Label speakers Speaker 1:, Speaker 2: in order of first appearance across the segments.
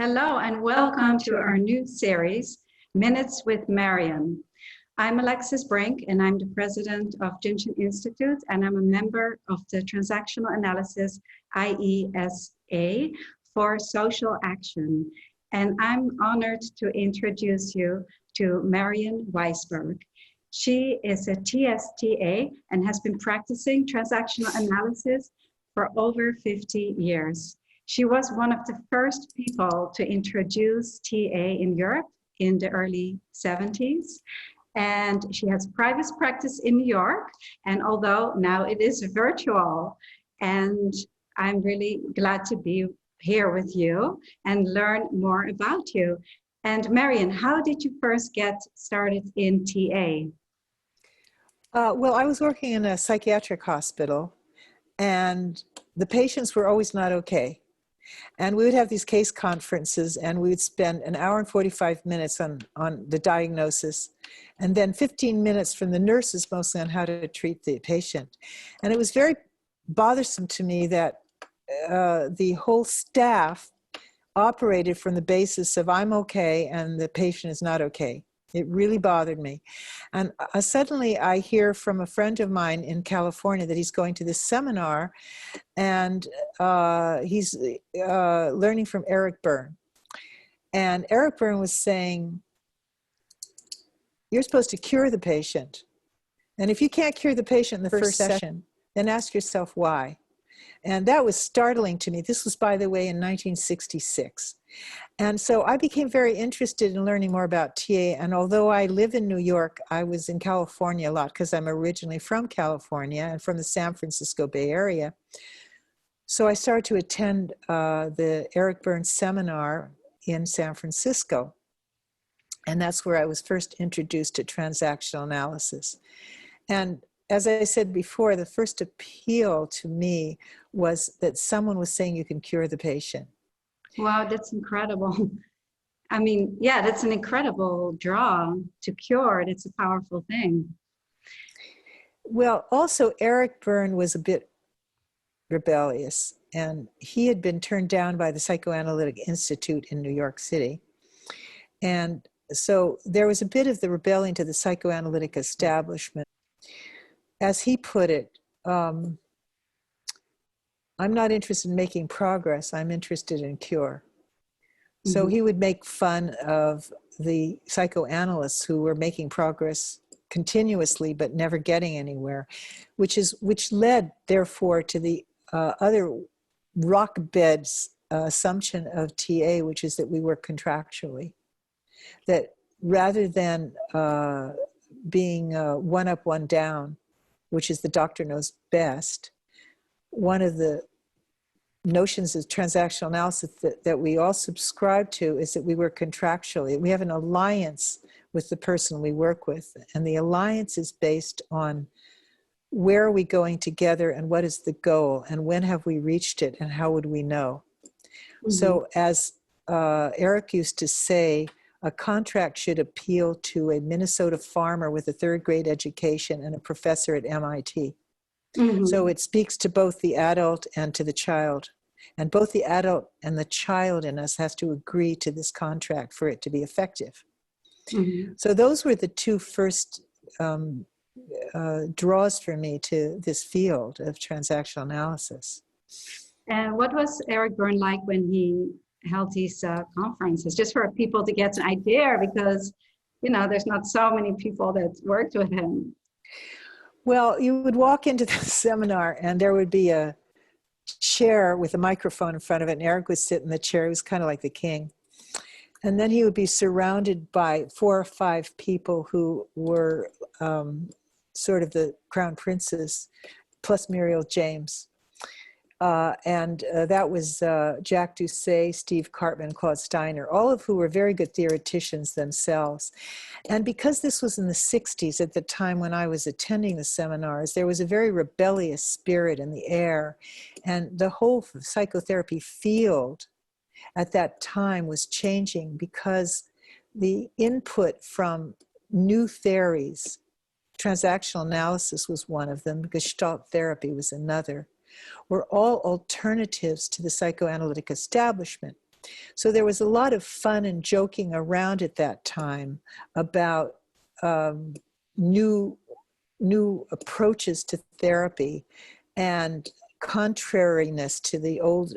Speaker 1: Hello and welcome to our new series, Minutes with Marian. I'm Alexis Brink and I'm the president of Junction Institute and I'm a member of the Transactional Analysis IESA for Social Action. And I'm honored to introduce you to Marian Weisberg. She is a TSTA and has been practicing transactional analysis for over 50 years. She was one of the first people to introduce TA in Europe in the early 70s. And she has private practice in New York. And although now it is virtual, and I'm really glad to be here with you and learn more about you. And Marian, how did you first get started in TA?
Speaker 2: Well, I was working in a psychiatric hospital and the patients were always not okay. And we would have these case conferences and we would spend an hour and 45 minutes on the diagnosis and then 15 minutes from the nurses mostly on how to treat the patient. And it was very bothersome to me that the whole staff operated from the basis of I'm okay and the patient is not okay. It really bothered me. And suddenly I hear from a friend of mine in California that he's going to this seminar and he's learning from Eric Berne. And Eric Berne was saying, you're supposed to cure the patient. And if you can't cure the patient in the first session, then ask yourself why. And that was startling to me. This was, by the way, in 1966. And so I became very interested in learning more about TA. And although I live in New York, I was in California a lot because I'm originally from California and from the San Francisco Bay Area. So I started to attend the Eric Berne seminar in San Francisco. And that's where I was first introduced to transactional analysis. And as I said before, the first appeal to me was that someone was saying you can cure the patient.
Speaker 1: Wow, that's incredible. I mean, yeah, that's an incredible draw to cure. It's a powerful thing.
Speaker 2: Well, also Eric Berne was a bit rebellious and he had been turned down by the Psychoanalytic Institute in New York City. And so there was a bit of the rebellion to the psychoanalytic establishment. As he put it, I'm not interested in making progress, I'm interested in cure. Mm-hmm. So he would make fun of the psychoanalysts who were making progress continuously but never getting anywhere, which led therefore to the other rock bed's assumption of TA, which is that we work contractually. That rather than being one up, one down, which is the doctor knows best, one of the notions of transactional analysis that we all subscribe to is that we work contractually. We have an alliance with the person we work with, and the alliance is based on where are we going together and what is the goal and when have we reached it and how would we know? Mm-hmm. So as Eric used to say, a contract should appeal to a Minnesota farmer with a third-grade education and a professor at MIT. Mm-hmm. So it speaks to both the adult and to the child. And both the adult and the child in us has to agree to this contract for it to be effective. Mm-hmm. So those were the two first draws for me to this field of transactional analysis.
Speaker 1: And what was Eric Berne like when he held these conferences, just for people to get an idea, because, you know, there's not so many people that worked with him.
Speaker 2: Well, you would walk into the seminar and there would be a chair with a microphone in front of it, and Eric would sit in the chair. He was kind of like the king. And then he would be surrounded by 4 or 5 people who were sort of the crown princes, plus Muriel James. That was Jack Doucet, Steve Cartman, Claude Steiner, all of who were very good theoreticians themselves. And because this was in the 60s, at the time when I was attending the seminars, there was a very rebellious spirit in the air. And the whole psychotherapy field at that time was changing because the input from new theories, transactional analysis was one of them, because Gestalt therapy was another, were all alternatives to the psychoanalytic establishment. So there was a lot of fun and joking around at that time about new approaches to therapy and contrariness to the old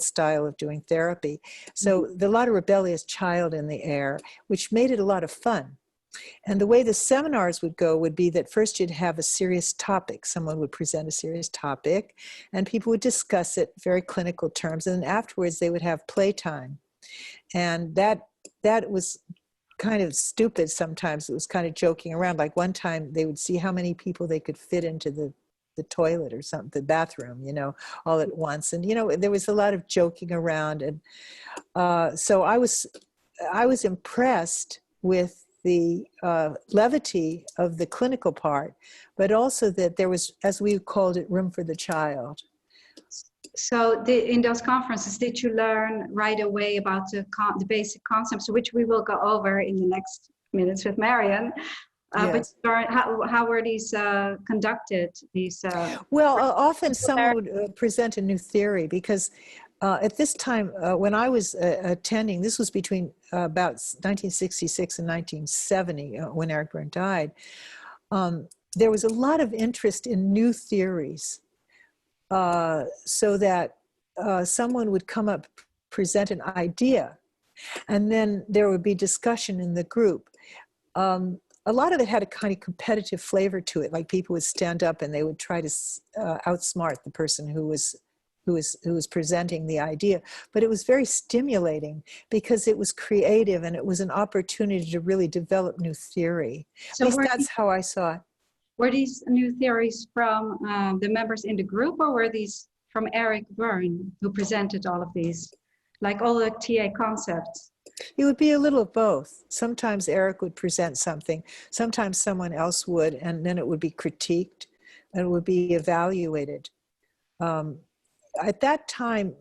Speaker 2: style of doing therapy. So a lot of rebellious child in the air, which made it a lot of fun. And the way the seminars would go would be that first you'd have a serious topic. Someone would present a serious topic and people would discuss it, very clinical terms. And then afterwards they would have playtime. And that was kind of stupid sometimes. It was kind of joking around. Like one time they would see how many people they could fit into the toilet or something, the bathroom, all at once. And, there was a lot of joking around. And so I was impressed with the levity of the clinical part, but also that there was, as we called it, room for the child.
Speaker 1: So in those conferences, did you learn right away about the basic concepts, which we will go over in the next minutes with Marian?
Speaker 2: Yes.
Speaker 1: But how were these conducted?
Speaker 2: Well, often someone would present a new theory because at this time, when I was attending, this was between about 1966 and 1970, when Eric Berne died, there was a lot of interest in new theories, so that someone would come up, present an idea, and then there would be discussion in the group. A lot of it had a kind of competitive flavor to it, like people would stand up and they would try to outsmart the person who was presenting the idea. But it was very stimulating because it was creative and it was an opportunity to really develop new theory. So at least that's how I saw it.
Speaker 1: Were these new theories from the members in the group, or were these from Eric Berne, who presented all of these, like all the TA concepts?
Speaker 2: It would be a little of both. Sometimes Eric would present something, sometimes someone else would, and then it would be critiqued and it would be evaluated. At that time,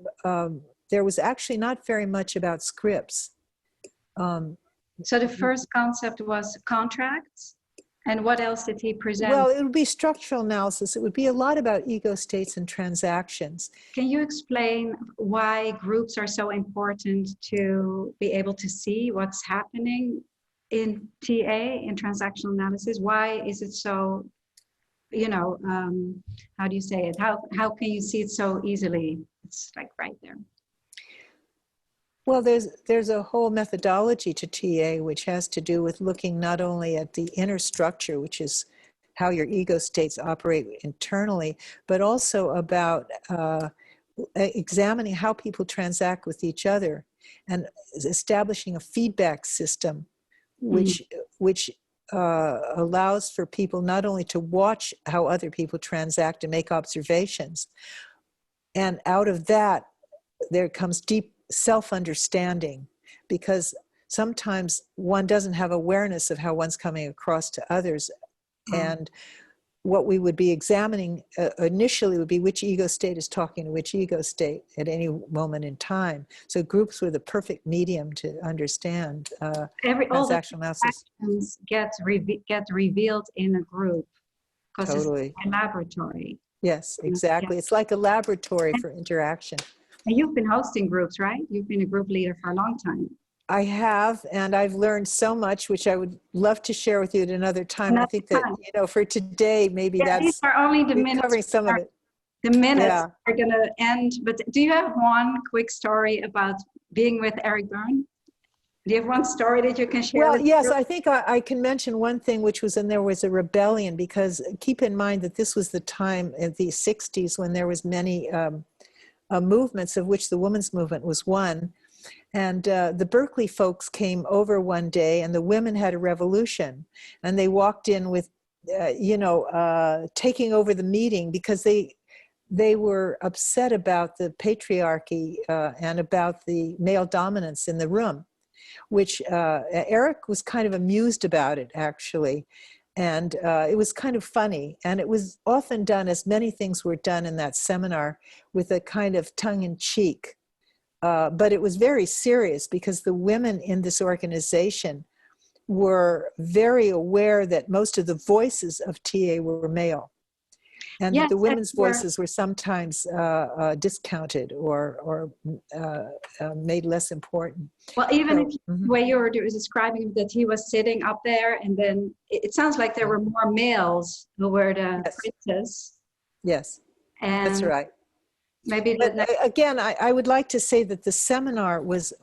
Speaker 2: there was actually not very much about scripts.
Speaker 1: So the first concept was contracts, and what else did he present?
Speaker 2: Well, it would be structural analysis. It would be a lot about ego states and transactions.
Speaker 1: Can you explain why groups are so important to be able to see what's happening in TA, in transactional analysis? Why is it so, how do you say it? How can you see it so easily? It's like right there.
Speaker 2: Well, there's a whole methodology to TA which has to do with looking not only at the inner structure, which is how your ego states operate internally, but also about examining how people transact with each other and establishing a feedback system which allows for people not only to watch how other people transact and make observations, and out of that there comes deep self-understanding, because sometimes one doesn't have awareness of how one's coming across to others. And what we would be examining initially would be which ego state is talking to which ego state at any moment in time. So groups were the perfect medium to understand transactional analysis.
Speaker 1: Get revealed in a group because
Speaker 2: Totally.
Speaker 1: It's a laboratory.
Speaker 2: Yes, exactly. It's like a laboratory for interaction.
Speaker 1: And you've been hosting groups, right? You've been a group leader for a long time.
Speaker 2: I have, and I've learned so much, which I would love to share with you at another time. I think that, for today, maybe that's
Speaker 1: these are only the minutes
Speaker 2: covering some of it.
Speaker 1: The minutes are going to end, but do you have one quick story about being with Eric Berne? Do you have one story that you can share?
Speaker 2: Well, yes, I think I can mention one thing, which was, and there was a rebellion, because keep in mind that this was the time in the 60s when there was many movements, of which the women's movement was one. And the Berkeley folks came over one day, and the women had a revolution, and they walked in with, taking over the meeting because they were upset about the patriarchy and about the male dominance in the room, which Eric was kind of amused about it, actually. And it was kind of funny. And it was often done, as many things were done in that seminar, with a kind of tongue-in-cheek. But it was very serious, because the women in this organization were very aware that most of the voices of TA were male. And
Speaker 1: Yes,
Speaker 2: the
Speaker 1: and
Speaker 2: women's voices were sometimes discounted or made less important.
Speaker 1: well, even
Speaker 2: So,
Speaker 1: if the way you were describing that he was sitting up there, and then it sounds like there were more males who were the
Speaker 2: yes,
Speaker 1: princes,
Speaker 2: yes, that's
Speaker 1: and
Speaker 2: right.
Speaker 1: maybe the
Speaker 2: But
Speaker 1: next.
Speaker 2: again, I would like to say that the seminar was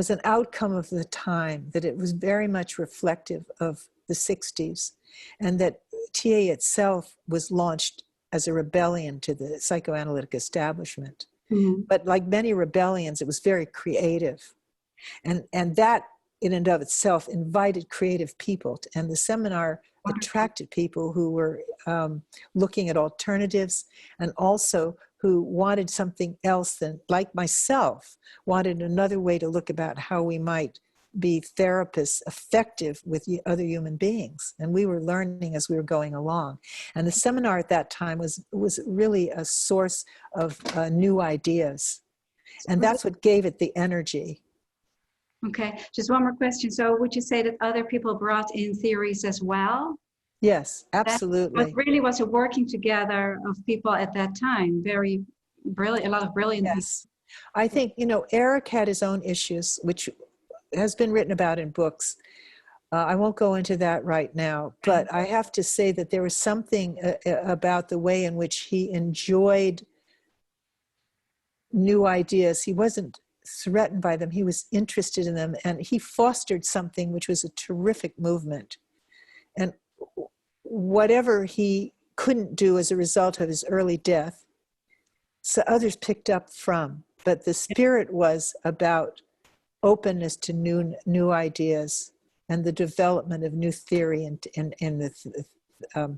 Speaker 2: an outcome of the time, that it was very much reflective of the 60s, and that TA itself was launched as a rebellion to the psychoanalytic establishment.
Speaker 1: Mhm.
Speaker 2: But like many rebellions, it was very creative. And that in and of itself invited creative people. And the seminar attracted people who were looking at alternatives, and also who wanted something else than, like myself, wanted another way to look about how we might be therapists effective with other human beings. And we were learning as we were going along. And the seminar at that time was really a source of new ideas. And that's what gave it the energy.
Speaker 1: Okay, just one more question. So would you say that other people brought in theories as well?
Speaker 2: Yes,
Speaker 1: That
Speaker 2: absolutely.
Speaker 1: really was a working together of people at that time. Very brilliant, a lot of brilliant people.
Speaker 2: Yes. I think, Eric had his own issues, which has been written about in books. I won't go into that right now, but I have to say that there was something about the way in which he enjoyed new ideas. He wasn't threatened by them. He was interested in them, and he fostered something which was a terrific movement. And whatever he couldn't do as a result of his early death, so others picked up from. But the spirit was about openness to new ideas and the development of new theory in the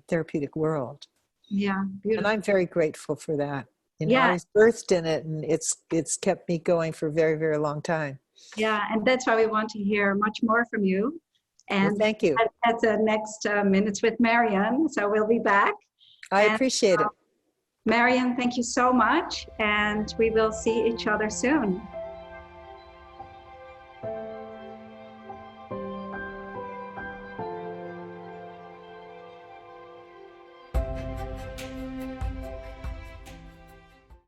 Speaker 2: therapeutic world.
Speaker 1: Yeah,
Speaker 2: And
Speaker 1: beautiful.
Speaker 2: I'm very grateful for that. I
Speaker 1: Yeah,
Speaker 2: was birthed in it, and it's kept me going for a very, very long time.
Speaker 1: yeah, and that's why we want to hear much more from you.
Speaker 2: Well,
Speaker 1: And
Speaker 2: thank you.
Speaker 1: at the next Minutes with Marian, so we'll be back.
Speaker 2: I
Speaker 1: And
Speaker 2: appreciate it.
Speaker 1: Marian, thank you so much, and we will see each other soon.